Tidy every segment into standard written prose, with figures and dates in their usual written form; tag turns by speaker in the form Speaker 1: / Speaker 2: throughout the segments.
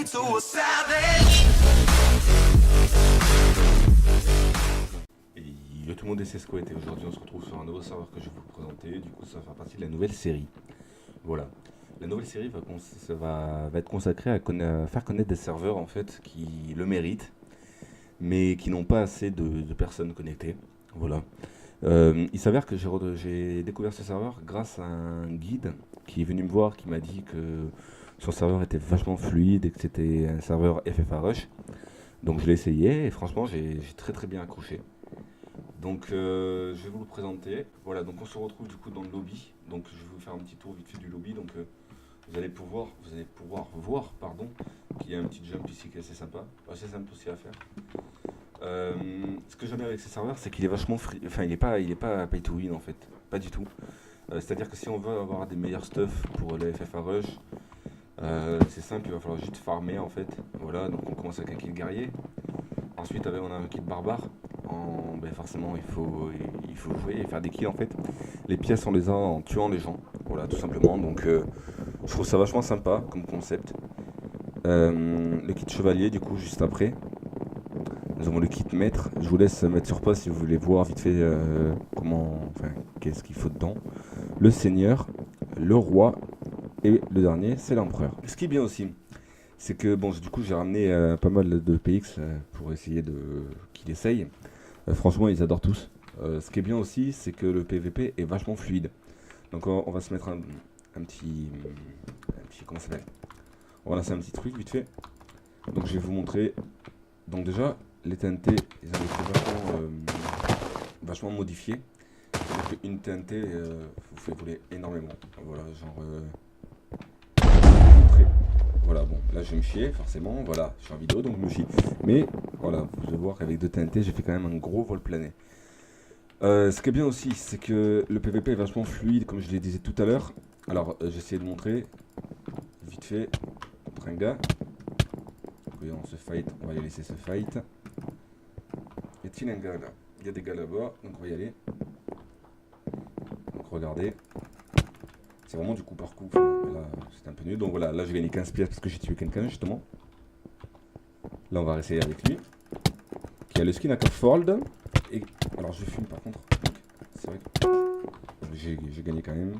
Speaker 1: me to a savage.
Speaker 2: Et yo tout le monde, et c'est Squat, et aujourd'hui on se retrouve sur un nouveau serveur que je vais vous présenter. Du coup ça va faire partie de la nouvelle série. Voilà. La nouvelle série va être consacrée à faire connaître des serveurs en fait qui le méritent, mais qui n'ont pas assez de personnes connectées. Voilà. Il s'avère que j'ai découvert ce serveur grâce à un guide qui est venu me voir, qui m'a dit que son serveur était vachement fluide et que c'était un serveur FFA Rush. Donc je l'ai essayé et franchement j'ai très très bien accroché. Donc je vais vous le présenter. Voilà, donc on se retrouve du coup dans le lobby. Donc je vais vous faire un petit tour vite fait du lobby. Donc vous allez pouvoir voir qu'il y a un petit jump ici qui est assez sympa. Assez simple aussi à faire. Ce que j'aime bien avec ces serveurs, c'est qu'il est vachement free. Enfin, il est pas pay to win en fait, pas du tout. C'est-à-dire que si on veut avoir des meilleurs stuff pour le FFA Rush, c'est simple, il va falloir juste farmer en fait. Voilà, donc on commence avec un kit guerrier. Ensuite, on a un kit barbare. Forcément, il faut jouer et faire des kills en fait. Les pièces, on les a en tuant les gens. Voilà, tout simplement. Donc, je trouve ça vachement sympa comme concept. Le kit chevalier, du coup, juste après. Nous avons le kit maître. Je vous laisse mettre sur pause si vous voulez voir vite fait qu'est-ce qu'il faut dedans. Le seigneur, le roi et le dernier, c'est l'empereur. Ce qui est bien aussi, c'est que du coup, j'ai ramené pas mal de PX pour essayer qu'il essaye. Franchement, ils adorent tous. Ce qui est bien aussi, c'est que le PVP est vachement fluide. Donc, on va se mettre un petit comment ça s'appelle ? On va lancer un petit truc vite fait. Donc, je vais vous montrer. Donc déjà, les TNT, ils ont été vachement modifiés. C'est-à-dire qu'une TNT vous fait voler énormément. Voilà, montrer. Voilà, bon, là je vais me chier, forcément. Voilà, je suis en vidéo, donc je me chie. Mais voilà, vous allez voir qu'avec 2 TNT, j'ai fait quand même un gros vol plané. Ce qui est bien aussi, c'est que le PVP est vachement fluide, comme je le disais tout à l'heure. Alors, j'ai essayé de montrer, vite fait, contre un gars. On se fight, on va les laisser se fight. Y a-t-il un gars là? Il y a des gars là-bas, donc on va y aller. Donc regardez. C'est vraiment du coup par coup. Là, c'était un peu nul. Donc voilà, là j'ai gagné 15 pièces parce que j'ai tué quelqu'un justement. Là on va essayer avec lui. Qui a le skin à Fold. Et alors je fume par contre. C'est vrai que j'ai gagné quand même.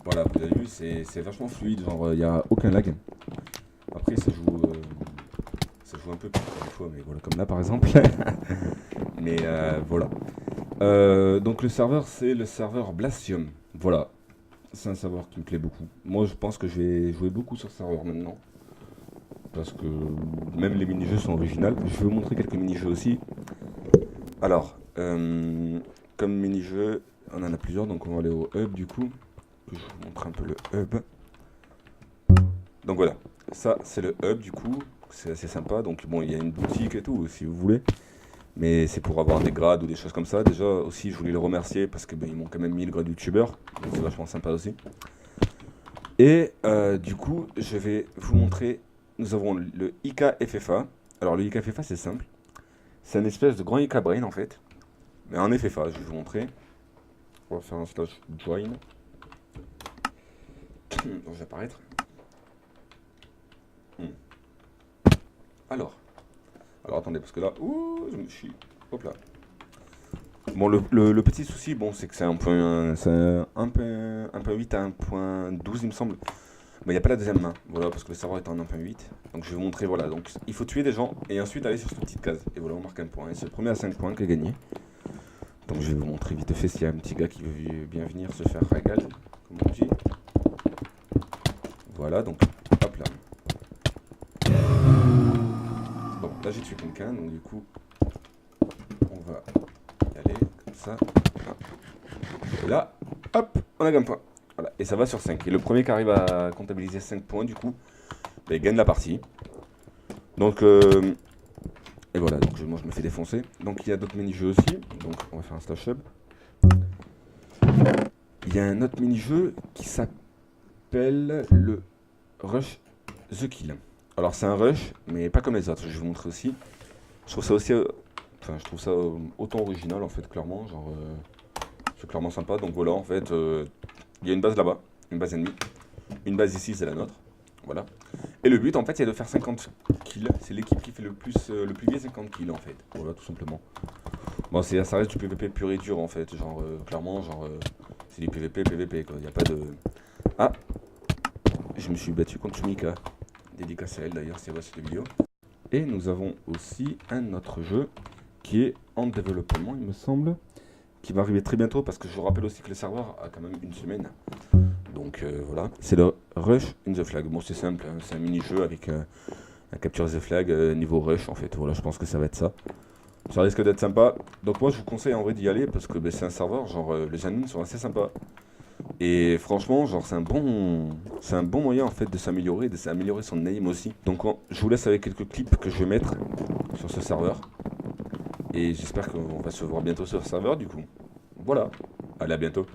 Speaker 2: Voilà, vous avez vu, c'est vachement fluide, genre il n'y a aucun lag. Après ça joue un peu plus des fois, mais voilà, comme là par exemple. Mais voilà. Donc le serveur, c'est le serveur Blastium. Voilà, c'est un serveur qui me plaît beaucoup. Moi je pense que je vais jouer beaucoup sur ce serveur maintenant. Parce que même les mini-jeux sont originaux. Je vais vous montrer quelques mini-jeux aussi. Alors, comme mini-jeu, on en a plusieurs, donc on va aller au hub du coup. Je vous montre un peu le hub. Donc voilà, ça c'est le hub du coup, c'est assez sympa. Donc bon, il y a une boutique et tout si vous voulez, mais c'est pour avoir des grades ou des choses comme ça. Déjà aussi, je voulais le remercier parce que ils m'ont quand même mis le grade youtubeur, donc c'est vachement sympa aussi. Et du coup, je vais vous montrer. Nous avons le IK FFA. Alors le IK FFA, c'est simple, c'est un espèce de grand IK Brain en fait, mais en FFA. Je vais vous montrer. On va faire un slash join. Donc je vais apparaître. Alors attendez, parce que là, je me suis, hop là. Bon, le petit souci, c'est que c'est un point 8 à 1.12 il me semble. Mais il n'y a pas la deuxième main, voilà, parce que le serveur est en 1.8. Donc je vais vous montrer, voilà, donc il faut tuer des gens et ensuite aller sur cette petite case. Et voilà, on marque un point. Et c'est le premier à 5 points qui a gagné. Donc je vais vous montrer vite fait s'il y a un petit gars qui veut bien venir se faire régal, comme on dit. Voilà, donc hop là. Bon, là j'ai tué quelqu'un, donc du coup, on va y aller comme ça. Et là, hop, on a gagne point. Voilà, et ça va sur 5. Et le premier qui arrive à comptabiliser 5 points, du coup, il gagne la partie. Donc, et voilà, donc moi je me fais défoncer. Donc il y a d'autres mini-jeux aussi. Donc on va faire un slash sub. Il y a un autre mini-jeu qui s'appelle le Rush the Kill. Alors c'est un rush, mais pas comme les autres, je vais vous montrer aussi. Je trouve ça aussi, autant original en fait, clairement, genre, c'est clairement sympa. Donc voilà, en fait, il y a une base là-bas, une base ennemie. Une base ici, c'est la nôtre. Voilà. Et le but, en fait, c'est de faire 50 kills. C'est l'équipe qui fait le plus vite 50 kills, en fait. Voilà, tout simplement. Bon, ça reste du PVP pur et dur, en fait. Genre, clairement, genre, c'est du PVP, quoi. Il n'y a pas de... Ah, je me suis battu contre Mika. Dédicace à elle, d'ailleurs, si elle voit cette vidéo. Et nous avons aussi un autre jeu qui est en développement, il me semble, qui va arriver très bientôt, parce que je rappelle aussi que le serveur a quand même une semaine. Donc voilà, c'est le Rush in the Flag. Bon, c'est simple, hein, c'est un mini-jeu avec un Capture the Flag niveau Rush en fait. Voilà, je pense que ça va être ça. Ça risque d'être sympa. Donc moi, je vous conseille en vrai d'y aller parce que ben, c'est un serveur, genre les admins sont assez sympas. Et franchement, genre c'est un bon moyen en fait de s'améliorer, de s'améliorer son aim aussi. Donc je vous laisse avec quelques clips que je vais mettre sur ce serveur. Et j'espère qu'on va se voir bientôt sur ce serveur du coup. Voilà, allez à bientôt.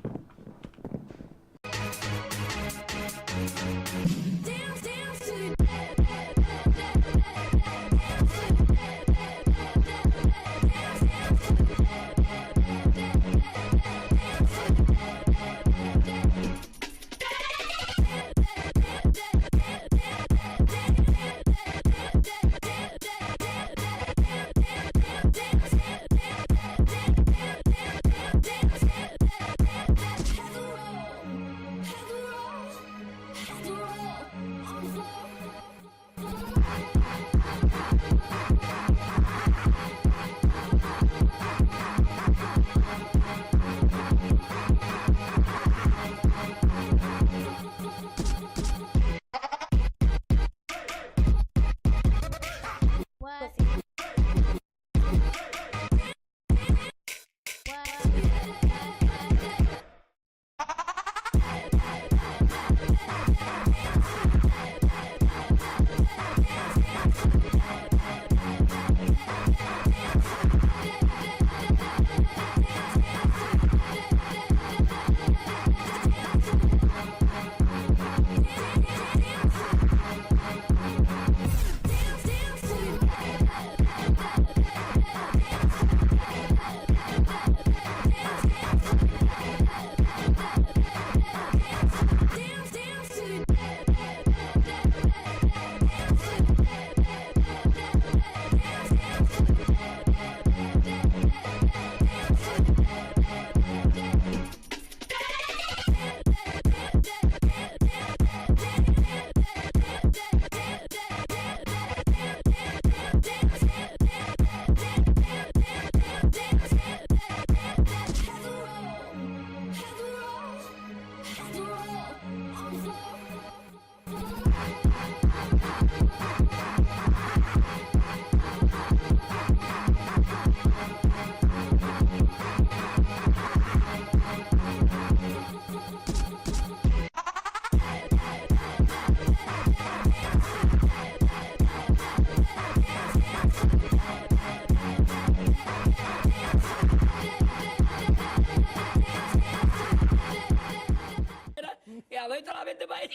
Speaker 3: Y a ver solamente para ir.